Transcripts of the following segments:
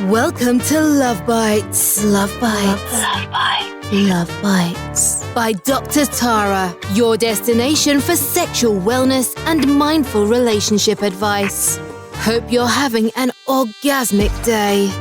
Welcome to Love Bites. Love Bites. Love Bites. Love Bites. By Dr. Tara, your destination for sexual wellness and mindful relationship advice. Hope you're having an orgasmic day.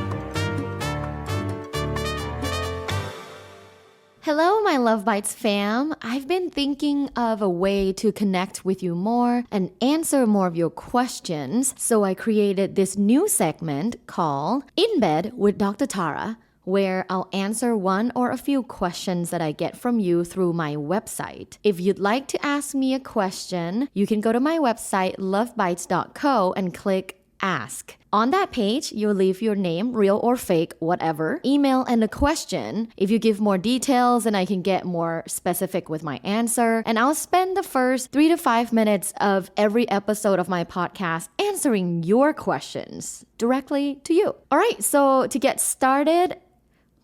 Hello, my Love Bites fam. I've been thinking of a way to connect with you more and answer more of your questions. So I created this new segment called In Bed with Dr. Tara, where I'll answer one or a few questions that I get from you through my website. If you'd like to ask me a question, you can go to my website, lovebites.co, and click Ask. On that page, you'll leave your name, real or fake, whatever, email, and a question. If you give more details, then I can get more specific with my answer. And I'll spend the first 3 to 5 minutes of every episode of my podcast answering your questions directly to you. All right, so to get started,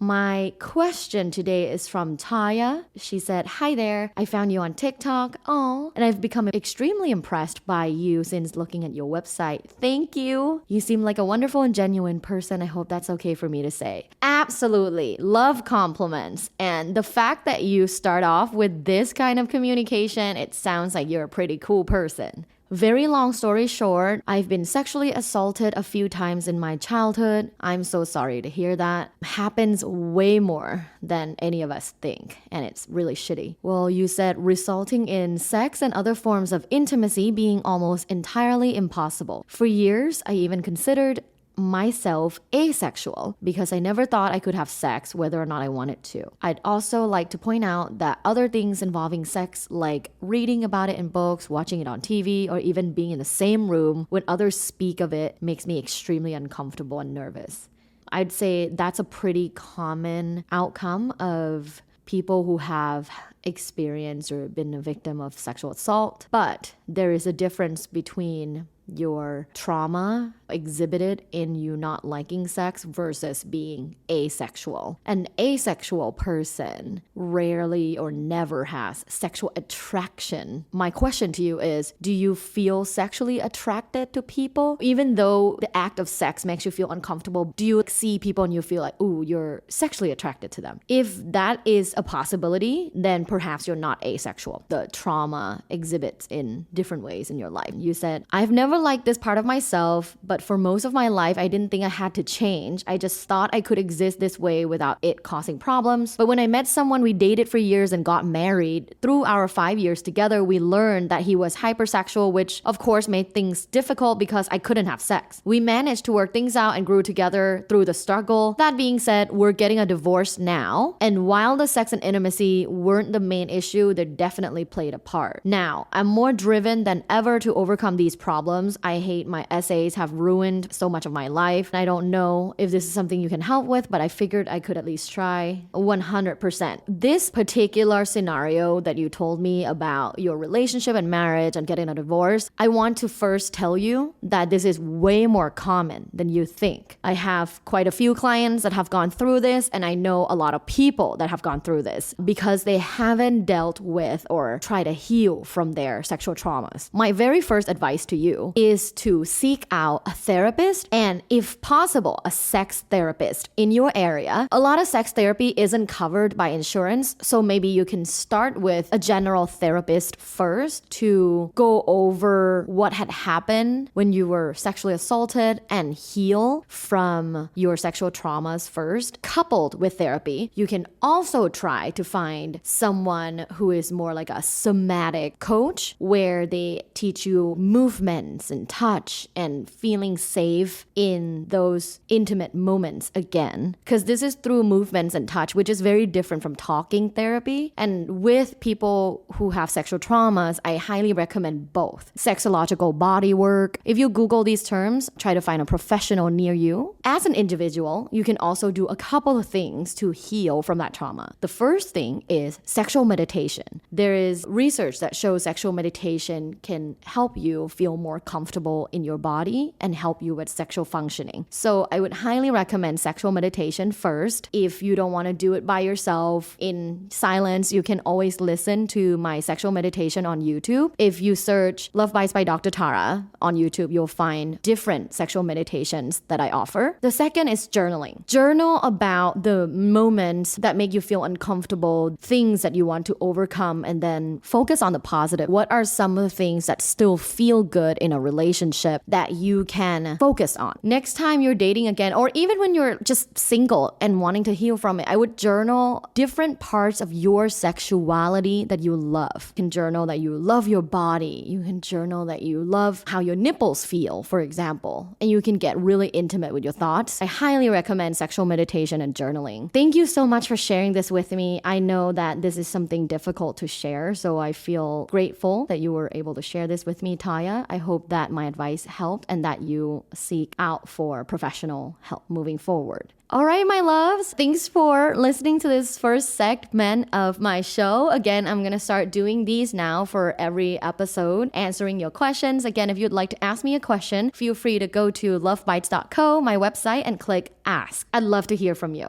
my question today is from Taya. She said, "Hi there, I found you on TikTok. Oh, and I've become extremely impressed by you since looking at your website. Thank you. You seem like a wonderful and genuine person. I hope that's okay for me to say." Absolutely. Love compliments. And the fact that you start off with this kind of communication, it sounds like you're a pretty cool person. Very long story short, I've been sexually assaulted a few times in my childhood. I'm so sorry to hear that. Happens way more than any of us think, and it's really shitty. Well, you said resulting in sex and other forms of intimacy being almost entirely impossible. For years, I even considered myself asexual because I never thought I could have sex whether or not I wanted to. I'd also like to point out that other things involving sex, like reading about it in books, watching it on TV, or even being in the same room when others speak of it, makes me extremely uncomfortable and nervous. I'd say that's a pretty common outcome of people who have experienced or been a victim of sexual assault. But there is a difference between your trauma exhibited in you not liking sex versus being asexual. An asexual person rarely or never has sexual attraction. My question to you is, do you feel sexually attracted to people? Even though the act of sex makes you feel uncomfortable, do you see people and you feel like, ooh, you're sexually attracted to them? If that is a possibility, then perhaps you're not asexual. The trauma exhibits in different ways in your life. You said, "I've never liked this part of myself, but for most of my life, I didn't think I had to change. I just thought I could exist this way without it causing problems. But when I met someone, we dated for years and got married. Through our 5 years together, we learned that he was hypersexual, which of course made things difficult because I couldn't have sex. We managed to work things out and grew together through the struggle. That being said, we're getting a divorce now. And while the sex and intimacy weren't the main issue, they definitely played a part. Now, I'm more driven than ever to overcome these problems. I hate my essays have ruined so much of my life. I don't know if this is something you can help with, but I figured I could at least try. 100%. This particular scenario that you told me about your relationship and marriage and getting a divorce, I want to first tell you that this is way more common than you think. I have quite a few clients that have gone through this, and I know a lot of people that have gone through this because they haven't dealt with or tried to heal from their sexual traumas. My very first advice to you is to seek out a therapist and, if possible, a sex therapist in your area. A lot of sex therapy isn't covered by insurance, so maybe you can start with a general therapist first to go over what had happened when you were sexually assaulted and heal from your sexual traumas first. Coupled with therapy, you can also try to find someone who is more like a somatic coach where they teach you movements and touch and feeling safe in those intimate moments again. Because this is through movements and touch, which is very different from talking therapy. And with people who have sexual traumas, I highly recommend both. Sexological body work. If you Google these terms, try to find a professional near you. As an individual, you can also do a couple of things to heal from that trauma. The first thing is sexual meditation. There is research that shows sexual meditation can help you feel more comfortable in your body and and help you with sexual functioning. So I would highly recommend sexual meditation first. If you don't want to do it by yourself in silence, you can always listen to my sexual meditation on YouTube. If you search Love Bites by Dr. Tara on YouTube, you'll find different sexual meditations that I offer. The second is journaling. Journal about the moments that make you feel uncomfortable, things that you want to overcome, and then focus on the positive. What are some of the things that still feel good in a relationship that you can focus on? Next time you're dating again, or even when you're just single and wanting to heal from it, I would journal different parts of your sexuality that you love. You can journal that you love your body. You can journal that you love how your nipples feel, for example, and you can get really intimate with your thoughts. I highly recommend sexual meditation and journaling. Thank you so much for sharing this with me. I know that this is something difficult to share, so I feel grateful that you were able to share this with me, Taya. I hope that my advice helped and that you seek out for professional help moving forward. All right, my loves, thanks for listening to this first segment of my show. Again, I'm going to start doing these now for every episode, answering your questions. Again, if you'd like to ask me a question, feel free to go to lovebites.co, my website, and click Ask. I'd love to hear from you.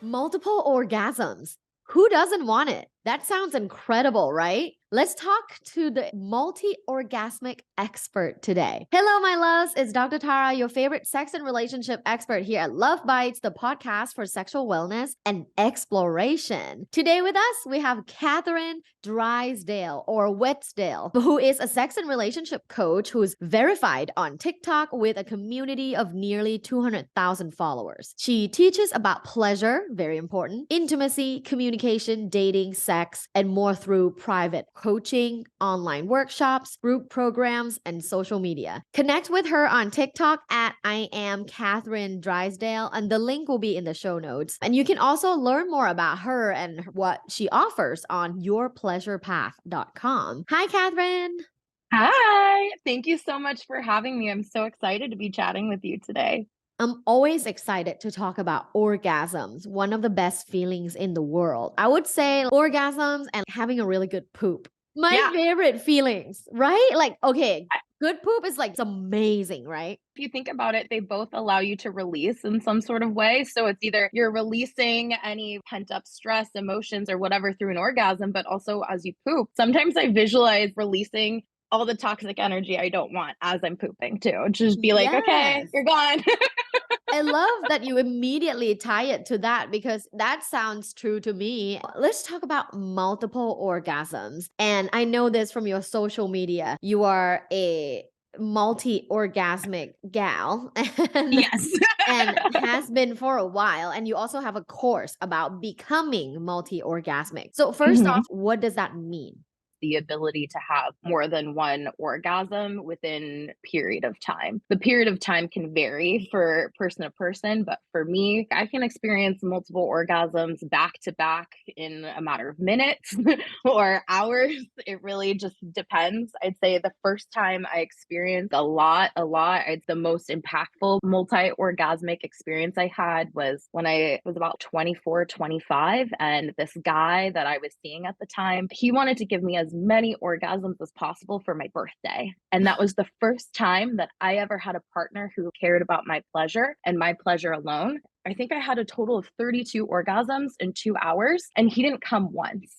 Multiple orgasms. Who doesn't want it? That sounds incredible, right? Let's talk to the multi-orgasmic expert today. Hello, my loves. It's Dr. Tara, your favorite sex and relationship expert here at Love Bites, the podcast for sexual wellness and exploration. Today with us, we have Catherine Drysdale or Wetsdale, who is a sex and relationship coach who's verified on TikTok with a community of nearly 200,000 followers. She teaches about pleasure, very important, intimacy, communication, dating, sex, and more through private coaching, online workshops, group programs, and social media. Connect with her on TikTok at I am Catherine Drysdale, and the link will be in the show notes. And you can also learn more about her and what she offers on yourpleasurepath.com. Hi, Catherine. Hi, thank you so much for having me. I'm so excited to be chatting with you today. I'm always excited to talk about orgasms, one of the best feelings in the world. I would say orgasms and having a really good poop. My favorite feelings, right? Like, okay, good poop is like, it's amazing, right? If you think about it, they both allow you to release in some sort of way. So it's either you're releasing any pent up stress, emotions, or whatever through an orgasm, but also as you poop. Sometimes I visualize releasing all the toxic energy I don't want as I'm pooping too. Just be like, okay, you're gone. I love that you immediately tie it to that because that sounds true to me. Let's talk about multiple orgasms. And I know this from your social media. You are a multi-orgasmic gal. Yes. And has been for a while. And you also have a course about becoming multi-orgasmic. So first off, what does that mean? The ability to have more than one orgasm within a period of time. The period of time can vary for person to person, but for me, I can experience multiple orgasms back to back in a matter of minutes or hours. It really just depends. I'd say the first time I experienced a lot, it's the most impactful multi-orgasmic experience I had was when I was about 24, 25. And this guy that I was seeing at the time, he wanted to give me as many orgasms as possible for my birthday. And that was the first time that I ever had a partner who cared about my pleasure and my pleasure alone. I think I had a total of 32 orgasms in 2 hours, and he didn't come once.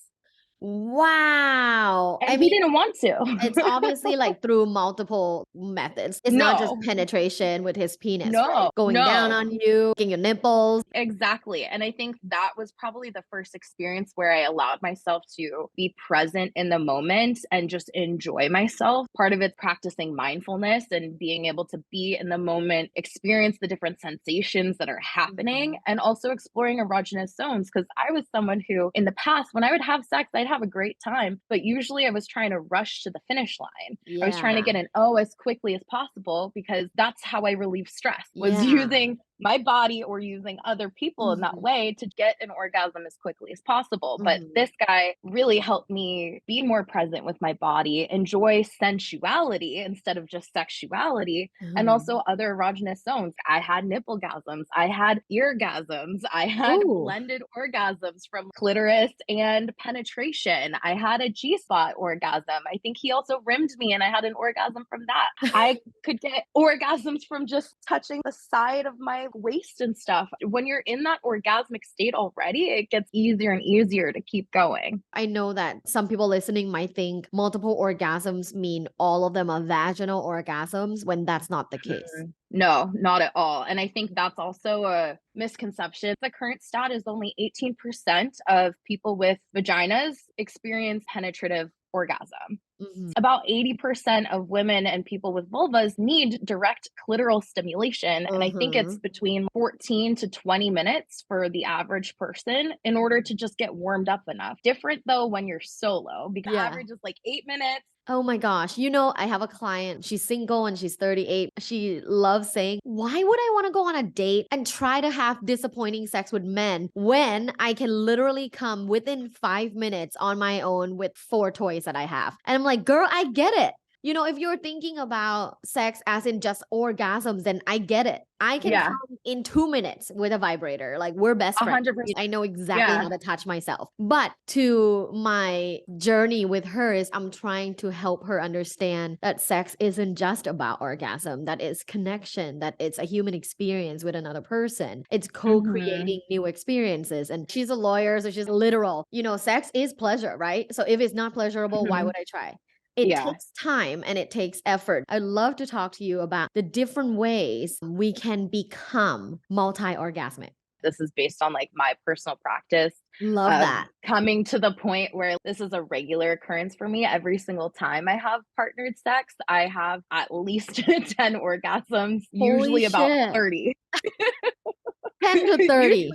Wow. And he didn't want to. It's obviously like through multiple methods. It's not just penetration with his penis, right? Going down on you, getting your nipples. Exactly. And I think that was probably the first experience where I allowed myself to be present in the moment and just enjoy myself. Part of it's practicing mindfulness and being able to be in the moment, experience the different sensations that are happening, and also exploring erogenous zones. Because I was someone who, in the past, when I would have sex, I'd have a great time, but usually I was trying to rush to the finish line. I was trying to get an O as quickly as possible because that's how I relieve stress, was using my body or using other people in that way to get an orgasm as quickly as possible. But this guy really helped me be more present with my body, enjoy sensuality instead of just sexuality, and also other erogenous zones. I had nipplegasms, I had eargasms, I had Ooh. blended orgasms from clitoris and penetration. I had a G-spot orgasm. I think he also rimmed me and I had an orgasm from that. I could get orgasms from just touching the side of my waist and stuff. When you're in that orgasmic state already, it gets easier and easier to keep going. I know that some people listening might think multiple orgasms mean all of them are vaginal orgasms when that's not the case. No, not at all. And I think that's also a misconception. The current stat is only 18% of people with vaginas experience penetrative orgasm. About 80% of women and people with vulvas need direct clitoral stimulation. And I think it's between 14 to 20 minutes for the average person in order to just get warmed up enough. Different though when you're solo, because average is like 8 minutes. Oh my gosh. You know, I have a client, she's single and she's 38. She loves saying, why would I want to go on a date and try to have disappointing sex with men when I can literally come within 5 minutes on my own with 4 toys that I have? And I'm like, girl, I get it. You know, if you're thinking about sex as in just orgasms, then I get it. I can come in 2 minutes with a vibrator. Like we're best friends. 100%. I know exactly how to touch myself. But to my journey with her is I'm trying to help her understand that sex isn't just about orgasm, that it's connection, that it's a human experience with another person. It's co-creating new experiences. And she's a lawyer, so she's literal. You know, sex is pleasure, right? So if it's not pleasurable, why would I try? It takes time and it takes effort. I'd love to talk to you about the different ways we can become multi-orgasmic. This is based on like my personal practice. Love that. Coming to the point where this is a regular occurrence for me. Every single time I have partnered sex, I have at least 10 orgasms, usually about 30. 10 to 30.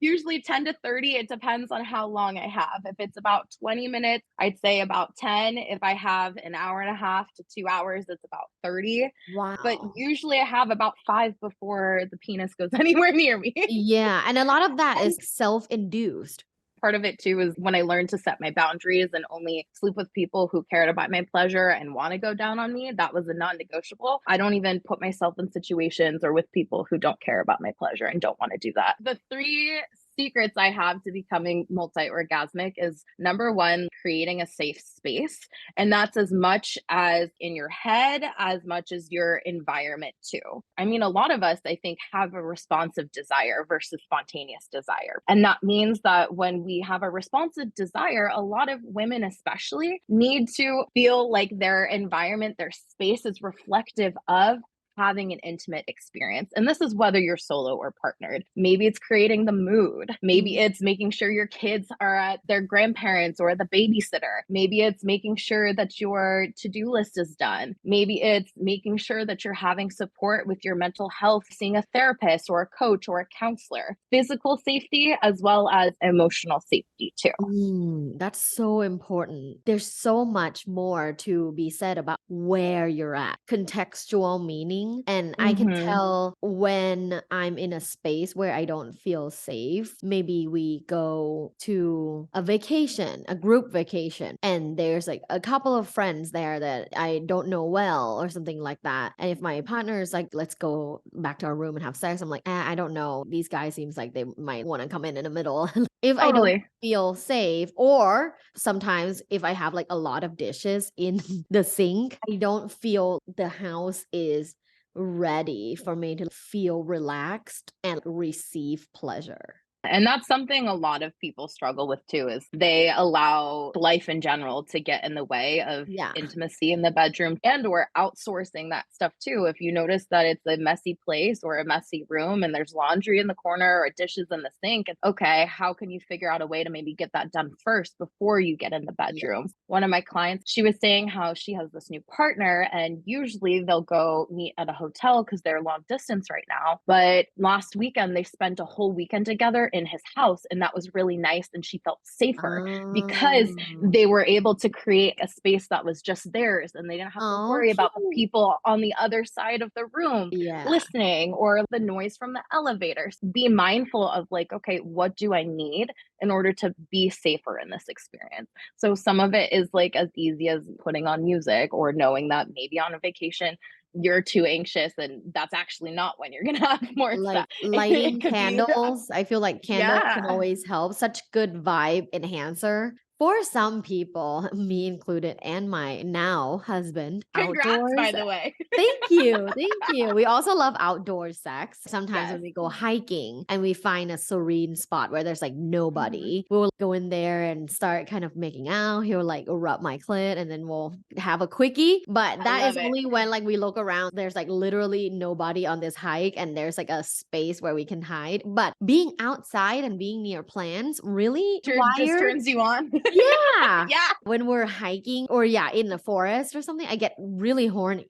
Usually 10 to 30. It depends on how long I have. If it's about 20 minutes, I'd say about 10. If I have an hour and a half to 2 hours, it's about 30. Wow. But usually I have about 5 before the penis goes anywhere near me. Yeah. And a lot of that is self-induced. Part of it too is when I learned to set my boundaries and only sleep with people who cared about my pleasure and want to go down on me. That was a non-negotiable. I don't even put myself in situations or with people who don't care about my pleasure and don't want to do that. The 3 secrets I have to becoming multi-orgasmic is number 1, creating a safe space. And that's as much as in your head, as much as your environment too. I mean, a lot of us, I think, have a responsive desire versus spontaneous desire. And that means that when we have a responsive desire, a lot of women especially need to feel like their environment, their space is reflective of having an intimate experience. And this is whether you're solo or partnered. Maybe it's creating the mood. Maybe it's making sure your kids are at their grandparents or the babysitter. Maybe it's making sure that your to-do list is done. Maybe it's making sure that you're having support with your mental health, seeing a therapist or a coach or a counselor. Physical safety as well as emotional safety too. That's so important. There's so much more to be said about where you're at. Contextual meaning. And I can tell when I'm in a space where I don't feel safe. Maybe we go to a vacation, a group vacation, and there's like a couple of friends there that I don't know well or something like that. And if my partner is like, let's go back to our room and have sex, I'm like, I don't know. These guys seems like they might want to come in the middle. If I don't feel safe, or sometimes if I have like a lot of dishes in the sink, I don't feel the house is ready for me to feel relaxed and receive pleasure. And that's something a lot of people struggle with too, is they allow life in general to get in the way of intimacy in the bedroom, and or outsourcing that stuff too. If you notice that it's a messy place or a messy room and there's laundry in the corner or dishes in the sink, okay, how can you figure out a way to maybe get that done first before you get in the bedroom? One of my clients, she was saying how she has this new partner and usually they'll go meet at a hotel because they're long distance right now. But last weekend, they spent a whole weekend together in his house, and that was really nice, and she felt safer because Oh, they were able to create a space that was just theirs, and they didn't have to oh, worry about the cute. people on the other side of the room Yeah. listening or the noise from the elevators. Be mindful of like, okay, what do I need in order to be safer in this experience? So some of it is like as easy as putting on music or knowing that maybe on a vacation you're too anxious and that's actually not when you're going to have more Like sex. lighting It could be candles. I feel like candles can yeah. always help. Such good vibe enhancer. For some people, me included, and my now husband, Congrats, by outdoors. the way. Thank you. Thank you. We also love outdoor sex. Sometimes Yes. when we go hiking and we find a serene spot where there's like Mhm. nobody, we'll go in there and start kind of making out. He'll like rub my clit and then we'll have a quickie. But I that is love it. only when like we look around, there's like literally nobody on this hike and there's like a space where we can hide. But being outside and being near plants really Just wired. turns you on. Yeah. Yeah. When we're hiking or yeah, in the forest or something, I get really horny.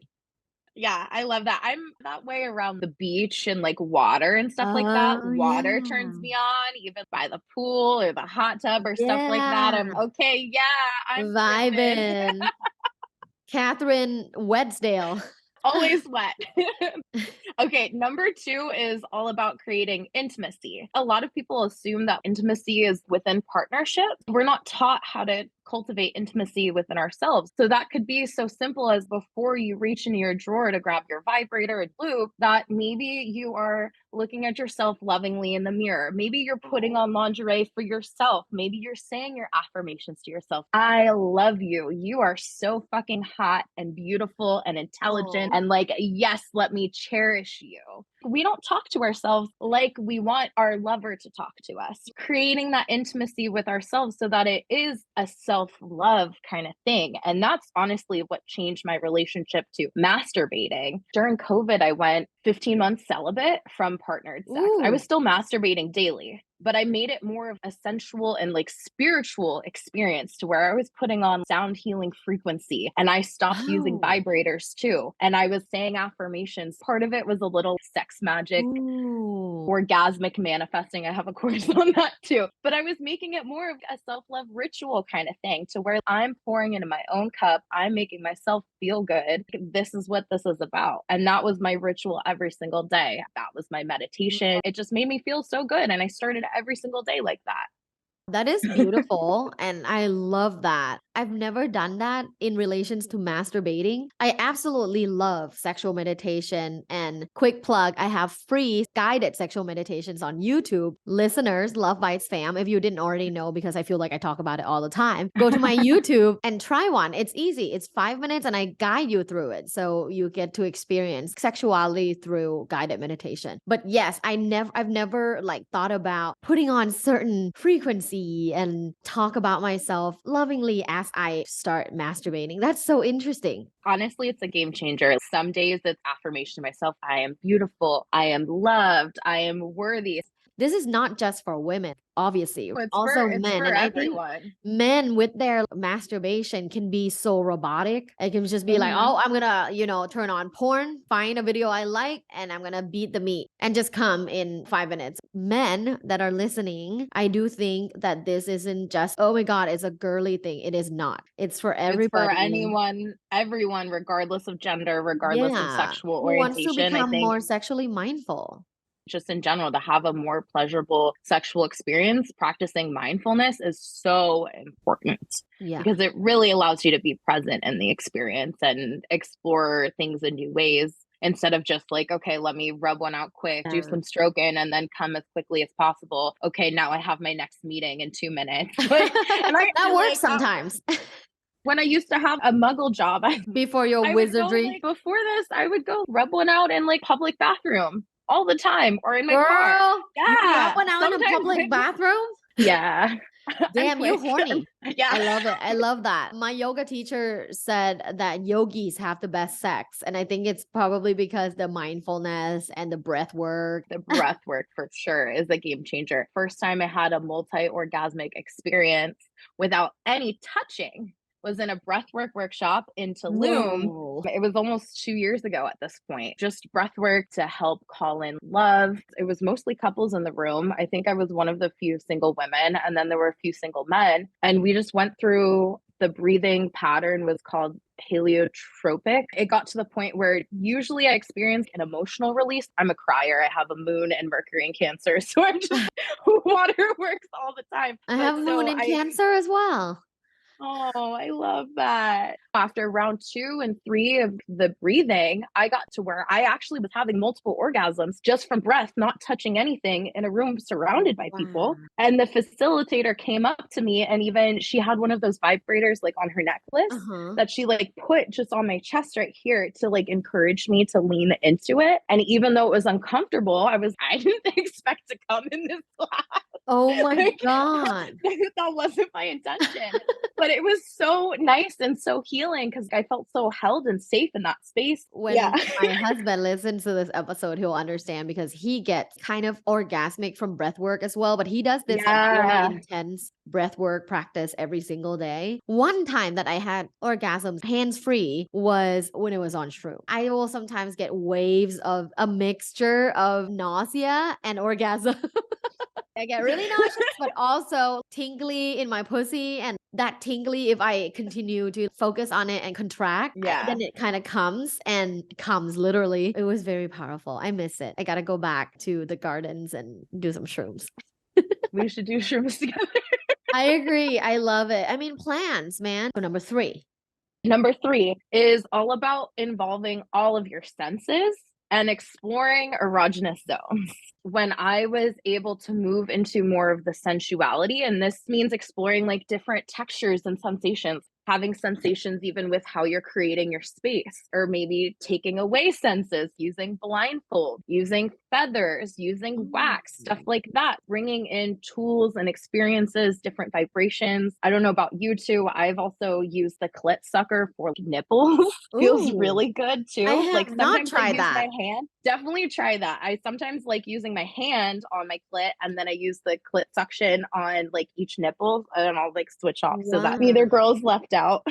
Yeah, I love that. I'm that way around the beach and like water and stuff like that. Oh, Water turns yeah. me on, even by the pool or the hot tub or stuff like that. Yeah. I'm okay. Yeah, I'm driven. Vibin'. Catherine Wedsdale. Always wet. Okay, number two is all about creating intimacy. A lot of people assume that intimacy is within partnership. We're not taught how to cultivate intimacy within ourselves. So that could be so simple as before you reach into your drawer to grab your vibrator and lube, that maybe you are looking at yourself lovingly in the mirror. Maybe you're putting on lingerie for yourself. Maybe you're saying your affirmations to yourself. I love you. You are so fucking hot and beautiful and intelligent. Oh. And like, yes, let me cherish you. We don't talk to ourselves like we want our lover to talk to us. Creating that intimacy with ourselves so that it is a self love kind of thing. And that's honestly what changed my relationship to masturbating. During COVID, I went 15 months celibate from partnered sex. I was Ooh. still masturbating daily, but I made it more of a sensual and like spiritual experience to where I was putting on sound healing frequency and I stopped using Oh. vibrators too. And I was saying affirmations. Part of it was a little sex magic, Ooh. orgasmic manifesting. I have a course on that too. But I was making it more of a self love ritual kind of thing to where I'm pouring into my own cup. I'm making myself feel good. This is what this is about. And that was my ritual every single day. That was my meditation. It just made me feel so good. And I started every single day like that. That is beautiful. And I love that. I've never done that in relations to masturbating. I absolutely love sexual meditation. And quick plug, I have free guided sexual meditations on YouTube. Listeners, Love Bites fam, if you didn't already know, because I feel like I talk about it all the time, go to my YouTube and try one. It's easy. It's 5 minutes and I guide you through it. So you get to experience sexuality through guided meditation. But yes, I've never like thought about putting on certain frequency and talk about myself lovingly as I start masturbating. That's so interesting. Honestly, it's a game changer. Some days it's affirmation to myself. I am beautiful. I am loved. I am worthy. This is not just for women, obviously, also It's men. for And I think everyone. men with their masturbation can be so robotic. It can just be like, Mhm. oh, I'm gonna, turn on porn, find a video I like, and I'm gonna beat the meat and just come in 5 minutes. Men that are listening, I do think that this isn't just, oh my God, it's a girly thing. It is not. It's for It's for everybody. anyone, everyone, regardless of gender, regardless of Yeah. sexual Who wants to orientation. I become think more sexually mindful? just in general, to have a more pleasurable sexual experience, practicing mindfulness is so important Yeah. because it really allows you to be present in the experience and explore things in new ways instead of just like, okay, let me rub one out quick, do Yeah. some stroking, and then come as quickly as possible. Okay, now I have my next meeting in 2 minutes. Like, and That I works like sometimes. when I used to have a muggle job, Before your I would go wizardry. like before this, I would go rub one out in like public bathroom all the time or in my car. Girl, you rub Yeah, one out in a sometimes. public bathroom? Yeah, I'm Damn, you quick. horny. Yeah. I love it. I love that. My yoga teacher said that yogis have the best sex. And I think it's probably because the mindfulness and the breath work. The breath work for sure is a game changer. First time I had a multi-orgasmic experience without any touching. was in a breathwork workshop in Tulum. Whoa. It was almost 2 years ago at this point. Just breathwork to help call in love. It was mostly couples in the room. I think I was one of the few single women, and then there were a few single men. And we just went through the breathing pattern was called heliotropic. It got to the point where usually I experience an emotional release. I'm a crier. I have a moon and Mercury in Cancer. So I'm just water works all the time. I have moon in Cancer as well. Oh, I love that. After round 2 and 3 of the breathing, I got to where I actually was having multiple orgasms just from breath, not touching anything in a room surrounded by people. Wow. And the facilitator came up to me, and even she had one of those vibrators like on her necklace Uh-huh. that she like put just on my chest right here to like encourage me to lean into it. And even though it was uncomfortable, I didn't expect to come in this class. Oh my Like, God. that wasn't my intention. But it was so nice and so healing because I felt so held and safe in that space. When Yeah. my husband listens to this episode, he'll understand because he gets kind of orgasmic from breath work as well, but he does this like Yeah. really intense breath work practice every single day. One time that I had orgasms hands-free was when it was on shroom. I will sometimes get waves of a mixture of nausea and orgasm. I get really nauseous, but also tingly in my pussy. And that tingly, if I continue to focus on it and contract, Yeah. then it kind of comes and comes literally. It was very powerful. I miss it. I got to go back to the gardens and do some shrooms. We should do shrooms together. I agree. I love it. I mean, plans, man. So number 3. Number 3 is all about involving all of your senses and exploring erogenous zones. When I was able to move into more of the sensuality, and this means exploring like different textures and sensations, having sensations even with how you're creating your space, or maybe taking away senses, using blindfold, using feathers, using wax, stuff like that, bringing in tools and experiences, different vibrations. I don't know about you two. I've also used the clit sucker for nipples. Feels Ooh, really good too. I have Like not sometimes I tried use that. my hand. Definitely try that. I sometimes like using my hand on my clit, and then I use the clit suction on like each nipple, and I'll like switch off so that neither Wow. girl's left out.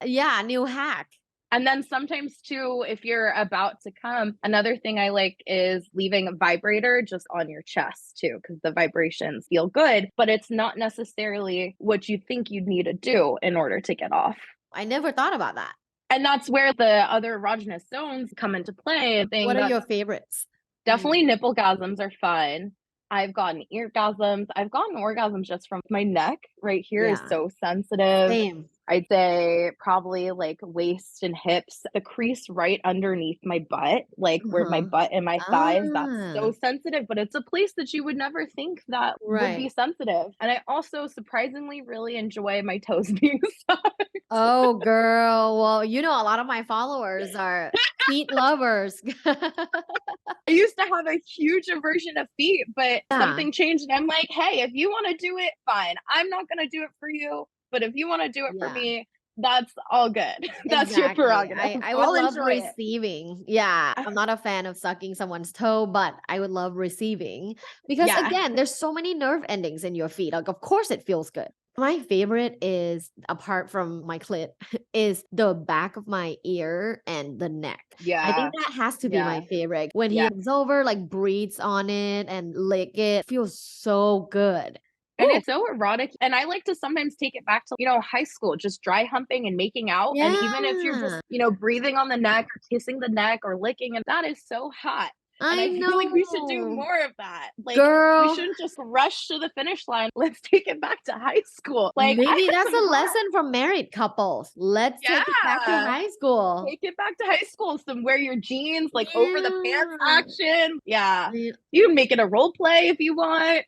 Yeah, new hack. And then sometimes too, if you're about to come, another thing I like is leaving a vibrator just on your chest too, because the vibrations feel good, but it's not necessarily what you think you'd need to do in order to get off. I never thought about that. And that's where the other erogenous zones come into play. What are your favorites? Definitely nipple-gasms are fun. I've gotten eargasms. I've gotten orgasms just from my neck right here is Yeah. so sensitive. Same. I'd say probably like waist and hips, the crease right underneath my butt, like where my Uh-huh. butt and my thighs, that's so Ah, sensitive, but it's a place that you would never think that would be right. sensitive. And I also surprisingly really enjoy my toes being sucked. Oh, girl. Well, you know, a lot of my followers are feet lovers. I used to have a huge aversion of feet, but Yeah. something changed. And I'm like, hey, if you want to do it, fine. I'm not going to do it for you. But if you want to do it for Yeah. me, that's all good. That's your Exactly. prerogative. I would I'll love enjoy it. receiving. Yeah. I'm not a fan of sucking someone's toe, but I would love receiving because Yeah. again, there's so many nerve endings in your feet. Like, of course it feels good. My favorite is, apart from my clit, is the back of my ear and the neck. I Yeah. think that has to be my Yeah. favorite. When he Yeah. comes over, like breathes on it and lick it, feels so good. And Ooh, it's so erotic. And I like to sometimes take it back to, high school, just dry humping and making out. And even if you're just, yeah, breathing on the neck or kissing the neck or licking, and that is so hot. And I I feel like we should do know. more of that. Like, we Girl, shouldn't just rush to the finish line. Let's take it back to high school. Like, I maybe had that's some a hot, lesson for married couples. Let's take it back to yeah. high school. Take it back to high school. Some wear your jeans, like over the pants Yeah. action. Yeah. I- You can make it a role play if you want.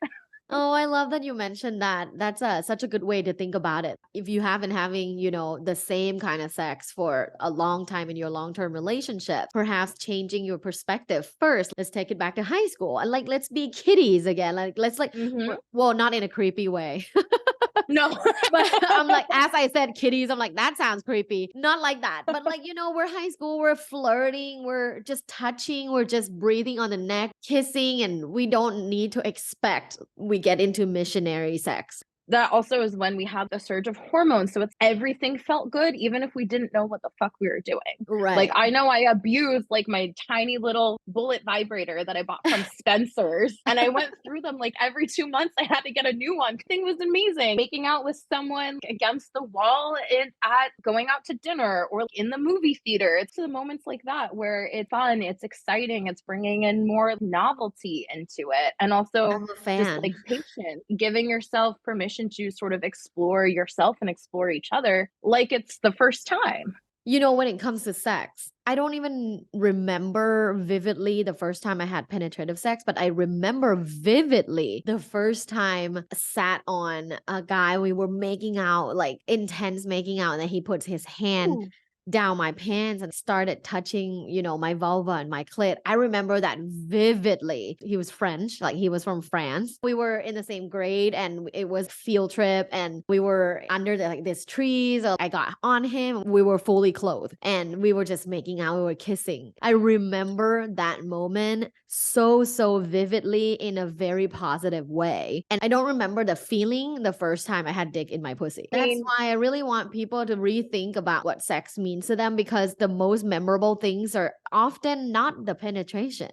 Oh, I love that you mentioned that. That's such a good way to think about it. If you have been having, the same kind of sex for a long time in your long-term relationship, perhaps changing your perspective first. Let's take it back to high school and like let's be kiddies again. Like let's Mhm. well, not in a creepy way. No. But I'm like, as I said, kitties, I'm like, that sounds creepy. Not like that. But like, we're high school, we're flirting, we're just touching, we're just breathing on the neck, kissing, and we don't need to expect we get into missionary sex. That also is when we had the surge of hormones. So it's everything felt good, even if we didn't know what the fuck we were doing. Like, Right. I know I abused like my tiny little bullet vibrator that I bought from Dispenser's, and I went through them like every 2 months. I had to get a new one. The thing was amazing. Making out with someone against the wall at going out to dinner or in the movie theater. It's the moments like that where it's fun, it's exciting, it's bringing in more novelty into it. And also I'm a just fan. like patient, giving yourself permission to sort of explore yourself and explore each other like it's the first time. You know, when it comes to sex, I don't even remember vividly the first time I had penetrative sex, but I remember vividly the first time I sat on a guy. We were making out, like intense making out, and then he puts his hand Ooh. down my pants and started touching, my vulva and my clit. I remember that vividly. He was French, like he was from France. We were in the same grade and it was field trip and we were under like this trees. I got on him. We were fully clothed and we were just making out. We were kissing. I remember that moment so vividly in a very positive way. And I don't remember the feeling the first time I had dick in my pussy. I That's mean, why I really want people to rethink about what sex means to them, because the most memorable things are often not the penetration.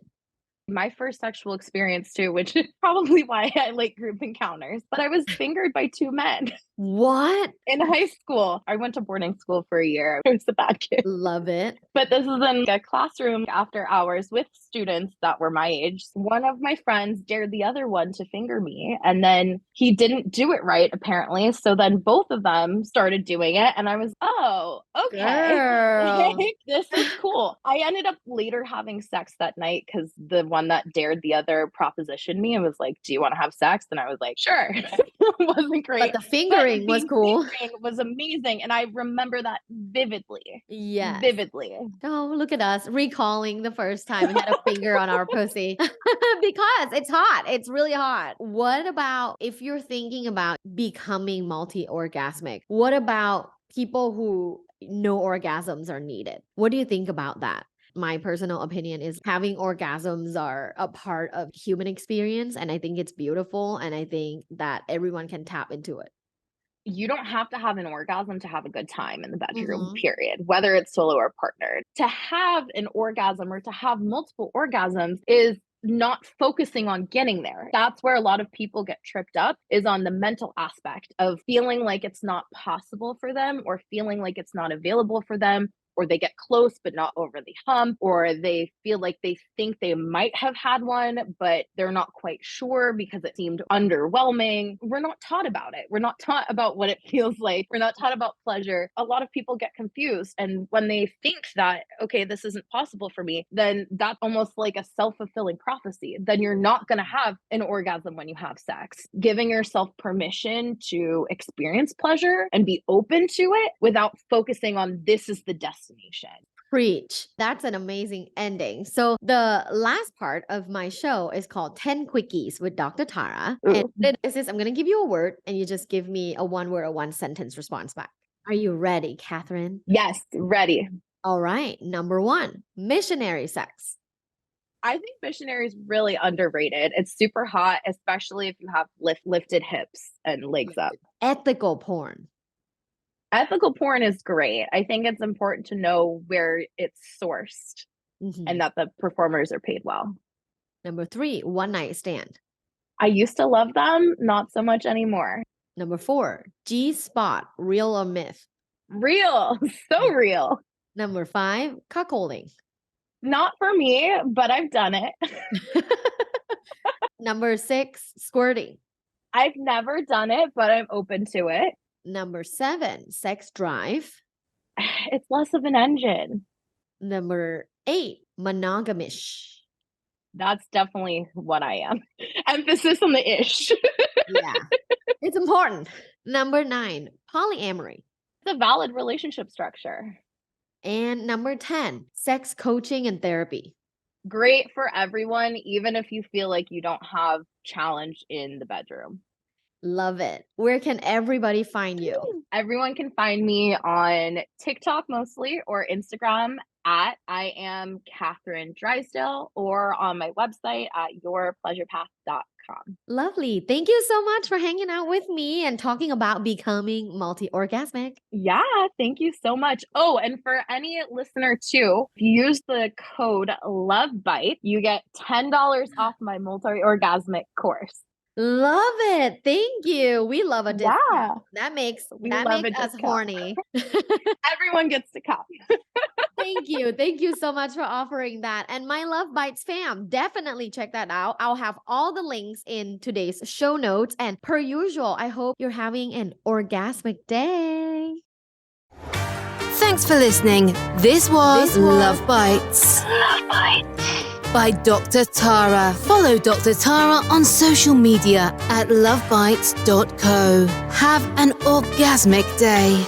my first sexual experience too, which is probably why I like group encounters, but I was fingered by two men What? in high school. I went to boarding school for a year. I was a bad kid. Love it. But this is in a classroom after hours with students that were my age. One of my friends dared the other one to finger me, and then he didn't do it right, apparently. So then both of them started doing it, and I was, oh, okay. Girl. Like, this is cool. I ended up later having sex that night because the one that dared the other propositioned me and was like, do you want to have sex? And I was like, sure. It wasn't great. But the fingering was the cool. fingering was amazing. And I remember that vividly. Yes. Vividly. Oh, look at us recalling the first time we had a finger on our pussy because it's hot. It's really hot. What about if you're thinking about becoming multi-orgasmic? What about people who no orgasms are needed? What do you think about that? My personal opinion is having orgasms are a part of human experience, and I think it's beautiful, and I think that everyone can tap into it. You don't have to have an orgasm to have a good time in the bedroom, Mhm. period, whether it's solo or partnered. To have an orgasm or to have multiple orgasms is not focusing on getting there. That's where a lot of people get tripped up, is on the mental aspect of feeling like it's not possible for them or feeling like it's not available for them, or they get close but not over the hump, or they feel like they think they might have had one but they're not quite sure because it seemed underwhelming. We're not taught about it. We're not taught about what it feels like. We're not taught about pleasure. A lot of people get confused, and when they think that, okay, this isn't possible for me, then that's almost like a self-fulfilling prophecy. Then you're not going to have an orgasm when you have sex. Giving yourself permission to experience pleasure and be open to it without focusing on this is the destination. Preach. That's an amazing ending. So the last part of my show is called 10 Quickies with Dr. Tara. And Ooh. what it is I'm going to give you a word and you just give me a one word or one sentence response back. Are you ready, Catherine? Yes, ready. All right. Number 1, missionary sex. I think missionary is really underrated. It's super hot, especially if you have lifted hips and legs up. Ethical porn. Ethical porn is great. I think it's important to know where it's sourced Mhm. and that the performers are paid well. Number 3, one night stand. I used to love them, not so much anymore. Number 4, G spot, real or myth. Real, so real. Number 5, cuckolding. Not for me, but I've done it. Number 6, squirting. I've never done it, but I'm open to it. Number 7, sex drive. It's less of an engine. Number 8, monogamish. That's definitely what I am. Emphasis on the ish. Yeah, it's important. Number 9, polyamory. It's a valid relationship structure. And number 10, sex coaching and therapy. Great for everyone, even if you feel like you don't have challenge in the bedroom. Love it. Where can everybody find you? Everyone can find me on TikTok mostly or Instagram I am Catherine Drysdale or on my website at yourpleasurepath.com. Lovely. Thank you so much for hanging out with me and talking about becoming multi-orgasmic. Yeah, thank you so much. Oh, and for any listener too, if you use the code LOVEBITE, you get $10 off my multi-orgasmic course. Love it. Thank you. We love a discount. Yeah, That makes we love a us discount. horny. Everyone gets to come. Thank you. Thank you so much for offering that. And my Love Bites fam, definitely check that out. I'll have all the links in today's show notes. And per usual, I hope you're having an orgasmic day. Thanks for listening. This was Love Bites. Love Bites. By Dr. Tara. Follow Dr. Tara on social media at lovebites.co. Have an orgasmic day.